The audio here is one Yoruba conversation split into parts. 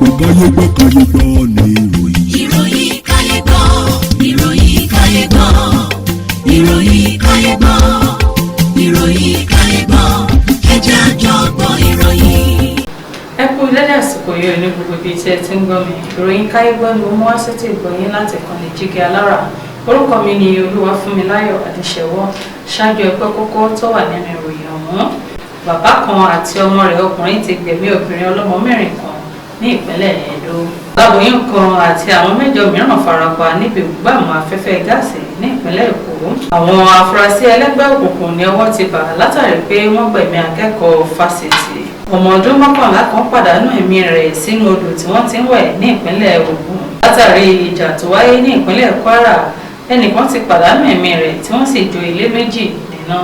Kayegbo ni ìròyìn. Ìròyìn Kayegbo, ìròyìn Kayegbo, ìròyìn Kayegbo, ìròyìn Kayegbo, ẹ jẹ́ a jọ gbọ́ ìròyìn. Ẹ kú lẹ́dẹ̀ àsìkò yìí ní gbogbo ibi tí ẹ ti ń gbọ́ mi. Ìròyìn Kayegbo ni mo mú wá sétí ìgbọ̀nyín láti ìkànnì Jígí Alára. Orúkọ mi ni Olúwafúnmiláyọ̀ Adéṣẹ́wọ́. Ṣáájú ẹgbẹ́ kókó tó wà nínú ìròyìn ọ̀hún. Bàbá kan àti ọmọ rẹ̀ ọkùnrin ti gbẹ̀mí obìnrin ọlọ́mọ mẹ́rin kan ní ìpínlẹ̀ Ẹdó. Aláboyún kan àti àwọn mẹ́jọ mìíràn farapa níbi ìgbàmù afẹ́fẹ́ gáàsì ní ìpínlẹ̀ Èkó. Àwọn afurasí ẹlẹ́gbẹ́ òkùnkùn ní ọwọ́ ti bà látàrí pé wọ́n gbẹ̀mí akẹ́kọ̀ọ́ Fasity. Ọmọ ọdún mọ́kànlá kan pàdánù ẹ̀mí rẹ̀ sínú odò tí wọ́n ti ń wẹ̀ ní ìpínlẹ̀ Ògùn. Látàrí ìjà tó wáyé ní ìpínlẹ̀ Kwara, ẹnìkan ti pàdánù ẹ̀mí rẹ̀ tí wọ́n sì jó ilé méjì níná.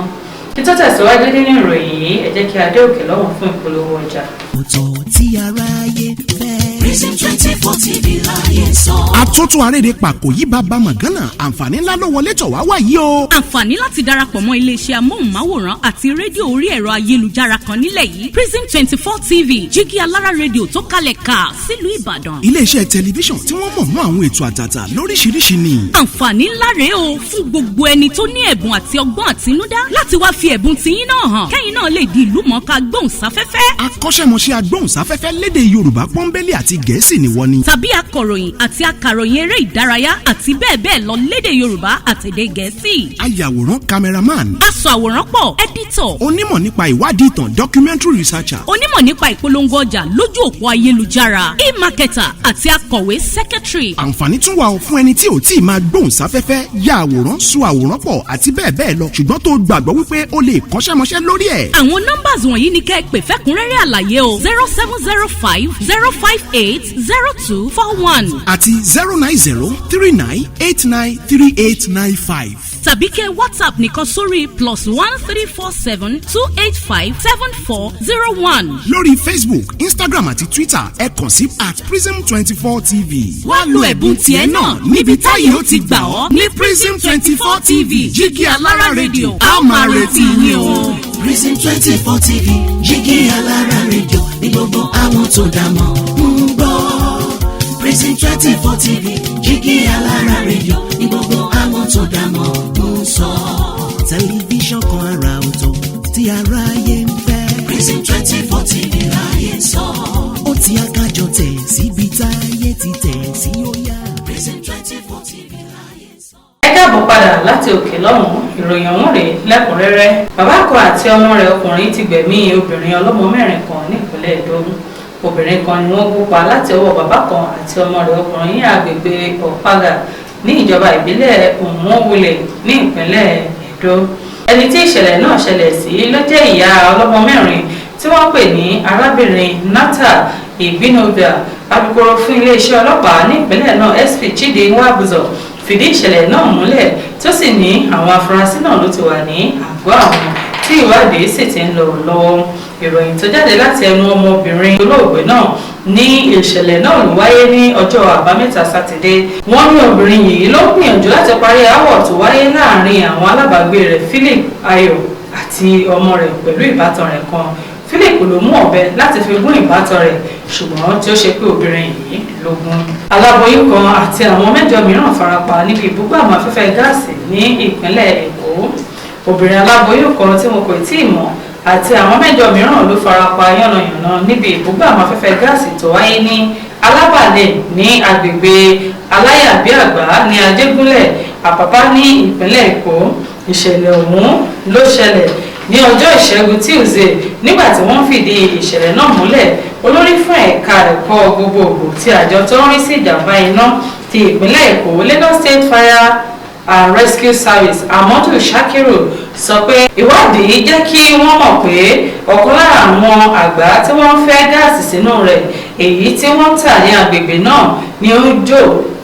Kí tó tẹ̀síwájú nínú ìròyìn yìí, ẹ jẹ́ kí a dé òkè lọ́wọ́ fún ìpolówó ọjà. Ọ̀tọ̀ tí aráyé fẹ́. Prison 24 TV láyé sọ. Àtúntò àrèdè pàkó yí bàbá màgánà, àǹfààní ńlá ló wọlé tọ̀ wá wáyé o. Àǹfààní láti darapọ̀ mọ́ iléeṣẹ́ amóhùnmáwòrán àti rédíò orí ẹ̀rọ ayélujára kan nílẹ̀ yìí. Prison 24 TV, Jígí Alára rédíò tó kalẹ̀ ká sílùú Ìbàdàn. Iléeṣẹ́ tẹlifíṣàn tí wọ́n mọ̀ mọ́ àwọn ètò àtàtà lóríṣiríṣi ni. Àǹfààní ńlá rèé o fún gbogbo ẹni tó ní ẹ̀bùn àti ọgbọ́n àtinúdá láti wá fi ẹ̀bùn tiyín náà hàn. Kẹ́yìn náà lè di ìlúmọ̀ọ́ká gbóhùnsáfẹ́fẹ́. Akọ́ṣẹ́mọṣẹ́ agbóhùnsáfẹ́fẹ́ lédè Yorùbá pọ́nbélé àti Gẹ̀ẹ́sì ni wọ́n ní. Tàbí akọ̀ròyìn àti akàròyìn eré ìdárayá àti bẹ́ẹ̀ bẹ́ẹ̀ lọ lédè Yorùbá àtèdè Gẹ̀ẹ́sì. Ayàwòrán cameraman. Aṣàwòrán pọ̀ editor. Onímọ̀ nípa ìwádìí ìtàn documentary researcher. Onímọ̀ nípa ìpolongo ọjà lójú òpó ayélujára. E-marketer àti akọ̀wé secretary. Àǹfààní tún wà fún ẹni tí ò tí ì máa gbóhùnsáfẹ́fẹ́, ya àwòrán, so àwòrán pọ̀ àti bẹ́ẹ̀ bẹ́ẹ̀ lọ ṣùgbọ́n tó gbàgbọ́ wípé o lè kọ́ṣẹ́mọṣẹ́ lórí ẹ̀. Àwọn nọ́mbàs wọ̀nyí ni kẹ́ ẹ pè fẹ́kúnrẹ́rẹ́ àlàyé o 0705 058 0241 àti 09039893895. tàbí kẹ́ WhatsApp nìkan sórí +1347 285 7401. Lórí Facebook, Instagram àti Twitter ẹ kàn sí @prism24tv. Wá lo ẹ̀bùn tiẹ̀ náà níbi táyé ó ti gbà ọ́ ní Prism 24 TV, Jígí Alára rédíò. A máa retí yín o. Prison 24 TV, Jígí Alára rédíò ní gbogbo àwọn tó dá mọ̀ ń gbọ́. Prison 24 TV, Jígí Alára rédíò ní gbogbo àwọn tó dá mọ̀ ń sọ. Tẹlifíṣàn kan àrà ọ̀tọ̀ tí aráyé ń fẹ́. Prison 24 TV láyé sọ. Ó ti akájọ tẹ̀ síbi táyé ti tẹ̀ sí ó yá. Prison 24 TV láyé sọ. Ẹ káàbọ̀ padà láti òkè lọ́hùn-ún. Ìròyìn ọ̀hún rèé lẹ́kùnrẹ́rẹ́. Bàbá kan àti ọmọ rẹ̀ ọkùnrin ti gbẹ̀mí obìnrin ọlọ́mọ mẹ́rin kan ní ìpínlẹ̀ Èdó. Obìnrin kan ni wọ́n gbópa láti ọwọ́ bàbá kan àti ọmọ rẹ̀ ọkùnrin ní agbègbè Ọ̀págà ní ìjọba ìbílẹ̀ Òmùwulẹ̀ ní ìpínlẹ̀ Èdó. Ẹni tí ìṣẹ̀lẹ̀ náà ṣẹlẹ̀ sí ló jẹ́ ìyá ọlọ́mọ mẹ́rin tí wọ́n pè ní arábìnrin Nata Ìgbínobia. Alukoro fún iléeṣẹ́ ọlọ́pàá ní ìpínlẹ̀ náà SP Chidi Nwabuzo fìdí ìṣẹ̀lẹ̀ náà múlẹ̀ tó sì ní àwọn afurasí náà ló ti wà ní àgọ́ àwọn tí ìwádìí sì ti ń lọ lọ́wọ́. Ìròyìn tó jáde láti ẹnu ọmọbìnrin olóògbé náà ní ìṣẹ̀lẹ̀ náà ló wáyé ní ọjọ́ àbámẹ́ta Sátidé. Wọ́n ní obìnrin yìí ló gbìyànjú láti parí aáwọ̀ tó wáyé láàrin àwọn alábàágbé rẹ̀ Philip Ayọ̀ àti ọmọ rẹ̀ pẹ̀lú ìbátan rẹ̀ kan. Philip ló mú ọ̀bẹ láti fi gún ìbátan rẹ̀ ṣùgbọ́n tí ó ṣe pé obìnrin yìí ló gún. Aláboyún kan àti àwọn mẹ́jọ mìíràn farapa níbi ìbúgbàmù afẹ́fẹ́ gáàsì ní ìpínlẹ̀ Èkó. Obìnrin aláboyún kan tí wọn kò tí ì mọ̀ àti àwọn mẹ́jọ mìíràn ló farapa yánnayànna níbi ìbúgbàmù afẹ́fẹ́ gáàsì tó wáyé ní Alábàlẹ̀ ní agbègbè Aláyàbíàgbá ní Ajégúnlẹ̀ Àpápá ní ìpínlẹ̀ Èkó. Ìṣẹ̀lẹ̀ ọ̀hún ló ṣẹlẹ̀ ní ọjọ́ Ìṣẹ́gun Tuesday nígbà tí wọ́n fìdí ìṣẹ̀lẹ̀ náà múlẹ̀. Olórí fún ẹ̀ka ẹ̀kọ́ gbogbogbò ti àjọ tó ń rí sí ìjàmbá iná ti ìpínlẹ̀ Èkó Lagos State Fire and Rescue Service Amadu Shakiru sọ pé ìwádìí jẹ́ kí wọ́n mọ̀ pé ọ̀kan lára àwọn àgbá tí wọ́n fẹ́ gáàsì sínú rẹ̀ èyí tí wọ́n tà ní agbègbè náà ni ó jó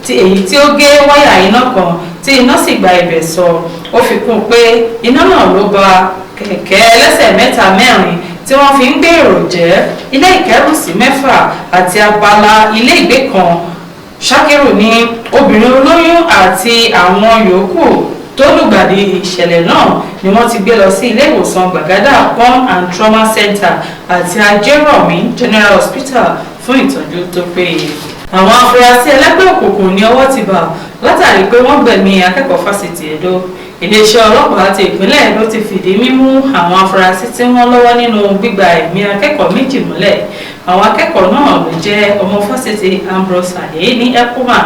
èyí tí ó gé wáyà iná kan tí iná sì gba ibẹ̀ sọ. Ó fi kún pé iná náà ló ba kẹ̀kẹ́ ẹlẹ́sẹ̀ mẹ́ta mẹ́rin tí wọ́n fi ń gbé èrò jẹ́, ilé ìkẹ́rùsí 6 àti abala ilé ìgbé kan. Shakiru ní obìnrin olóyún àti àwọn yòókù tó lùgbàdì ìṣẹ̀lẹ̀ náà ni wọ́n ti gbé lọ sí ilé ìwòsàn Gbàgádà Burn and Trauma Center àti Ajérọ̀mí General Hospital fún ìtọ́jú tó péye. Àwọn afurasí ẹlẹ́gbẹ́ òkùnkùn ní ọwọ́ ti bà látàrí pé wọ́n gbẹ̀mí akẹ́kọ̀ọ́ fásitì Ẹdó. Iléeṣẹ́ ọlọ́pàá ti ìpínlẹ̀ Ẹdó ti fìdí mímú àwọn afurasí tí wọ́n lọ́wọ́ nínú gbígba ẹ̀mí akẹ́kọ̀ọ́ méjì múlẹ̀. Àwọn akẹ́kọ̀ọ́ náà ló jẹ́ ọmọ fásitì Ambrose Aye ní Ekuma.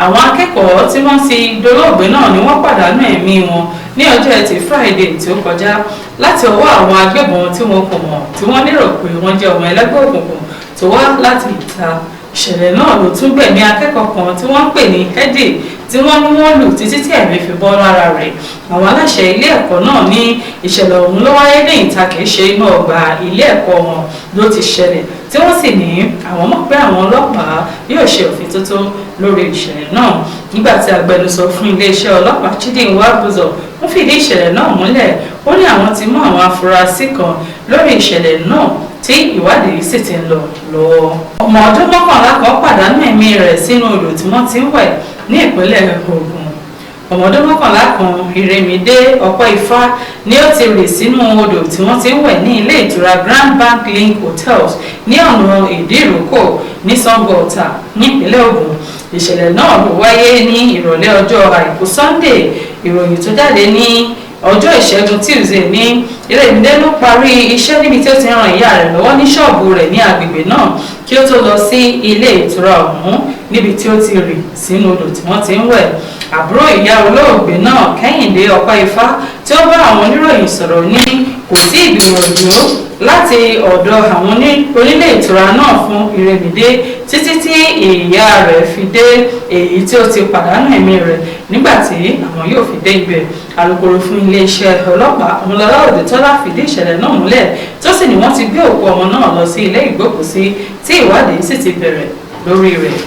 Àwọn akẹ́kọ̀ọ́ tí wọ́n ti dolóògbé náà ni wọ́n pàdánù ẹ̀mí wọn ní ọjọ́ Ẹtì Friday tí ó kọjá láti ọwọ́ àwọn agbébọn tí wọn kò mọ̀ tí wọ́n lérò pé wọ́n jẹ́ ọmọ ẹlẹ́gbẹ́ òkùnkùn tó wá láti ìta. Ìṣẹ̀lẹ̀ náà ló tún gbẹ̀mí akẹ́kọ̀ọ́ kan tí wọ́n ń pè ní Egbe tí wọ́n ní wọ́n lù títí tí ẹ̀mí fi bọ́ lára rẹ̀. Àwọn aláṣẹ ilé ẹ̀kọ́ náà ní ìṣẹ̀lẹ̀ ọ̀hún ló wáyé ní ìta kìí ṣe inú ọgbà ilé ẹ̀kọ́ wọn ló ti ṣẹlẹ̀ tí wọ́n sì ní àwọn mọ̀ pé àwọn ọlọ́pàá yóò ṣe òfin tótó lórí ìṣẹ̀lẹ̀ náà. Nígbà tí agbẹnusọ fún iléeṣẹ́ ọlọ́pàá Chidinwa Buzo ń fìdí ìṣẹ̀lẹ̀ náà múlẹ̀, ó ní àwọn ti mú àwọn afurasí kan lórí ìṣẹ̀lẹ̀ náà tí ìwádìí sì ti ń lọ lọ́wọ́. Ọmọ ọdún mọ́kànlá kan pàdánù ẹ̀mí rẹ̀ sínú odò tí wọ́n ti ń wẹ̀ ní ìpínlẹ̀ Ògùn. Ọmọ ọdún mọ́kànlá kan Ìrèmídé Ọpẹ́ Ifá ni ó ti rì sínú odò tí wọ́n ti ń wẹ̀ ní ilé ìtura Grand Bank Link Hotels ní ọ̀nà Ìdíròkò ní Sango Ọ̀tà ní ìpínlẹ̀ Ògùn. Ìṣẹ̀lẹ̀ náà ló wáyé ní ìrọ̀lẹ́ ọjọ́ Àìkú Sunday. Ìròyìn tó jáde ní ọjọ́ Ìṣẹ́gun Tuesday ní Ìrèmídé ló parí iṣẹ́ níbi tí ó ti ran ìyá rẹ̀ lọ́wọ́ ní ṣọ́ọ̀bù rẹ̀ ní agbègbè náà kí ó tó lọ sí ilé ìtura ọ̀hún níbi tí ó ti rì sínú odò tí wọ́n ti ń wẹ̀. Àbúrò ìyá olóògbé náà Kẹ́hìndé Ọpẹ́ Ifá tí ó bá àwọn oníròyìn sọ̀rọ̀ ní kò sí ìgbìyànjú láti ọ̀dọ̀ àwọn onílé ìtura náà fún Ìrèmídé títí tí ìyá rẹ̀ fi dé èyí tí ó ti pàdánù ẹ̀mí rẹ̀ nígbà tí àwọn yóò fi dé ibẹ̀. Alukoro fún iléeṣẹ́ ọlọ́pàá Ọmọlọ́lá Òdetọ́lá fìdí ìṣẹ̀lẹ̀ náà múlẹ̀ tó sì ní wọ́n ti gbé òkú ọmọ náà lọ sí ilé ìgbókùúsí tí ìwádìí sì ti bẹ̀rẹ̀ lórí rẹ̀.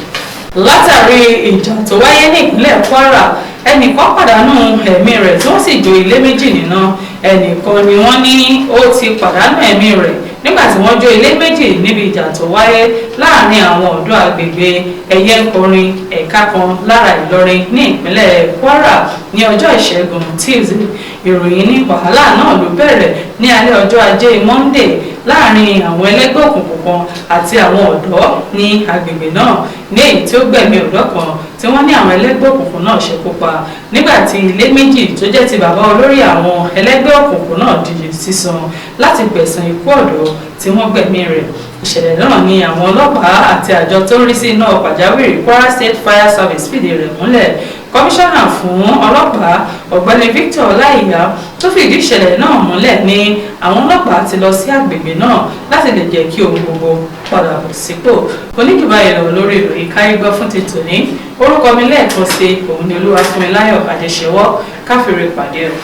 Látàrí ìjà tó wáyé ní ìpínlẹ̀ Kwara, ẹnìkan pàdánù ẹ̀mí rẹ̀ tí wọ́n sì jó ilé méjì níná. Ẹnìkan ni wọ́n ní ó ti pàdánù ẹ̀mí rẹ̀ nígbà tí wọ́n jó ilé méjì níbi ìjà tó wáyé láàrin àwọn ọ̀dọ́ agbègbè Ẹ̀yẹ́nkọrin ẹ̀ka kan lára Ìlọrin ní ìpínlẹ̀ Kwara ní ọjọ́ Ìṣẹ́gun Tuesday. Ìròyìn ní wàhálà náà ló bẹ̀rẹ̀ ní alẹ́ ọjọ́ Ajé Monday láàrin àwọn ẹlẹ́gbẹ́ òkùnkùn kan àti àwọn ọ̀dọ́ ní agbègbè náà ní èyí tí ó gbẹ̀mí ọ̀dọ́ kan tí wọ́n ní àwọn ẹlẹ́gbẹ́ òkùnkùn náà ṣekú pa nígbà tí ilé méjì tó jẹ́ ti bàbá olórí àwọn ẹlẹ́gbẹ́ òkùnkùn náà di sísan láti gbẹ̀san ikú ọ̀dọ́ tí wọ́n gbẹ̀mí rẹ̀. Ìṣẹ̀lẹ̀ náà ni àwọn ọlọ́pàá àti àjọ tó ń rí sí iná pàjáwìrì Kwara State Fire Service fìdí rẹ̀ múlẹ̀. Kọmíṣánná fún ọlọ́pàá Ọ̀gbẹ́ni Victor Ọláìyá tó fìdí ìṣẹ̀lẹ̀ náà múlẹ̀ ní àwọn ọlọ́pàá ti lọ sí àgbègbè náà láti lè jẹ́ kí ohun gbogbo padà bọ̀ sípò. Oníjùbáyé lọ lórí ìròyìn Kayegbo fún ti tòní. Orúkọ mi lẹ́ẹ̀kan sí òun ni Olúwafúnmiláyọ̀ Adéṣẹ́wọ́. Káfíńrè pàdé o.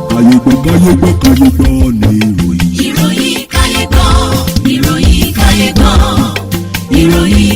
Kayegbo ni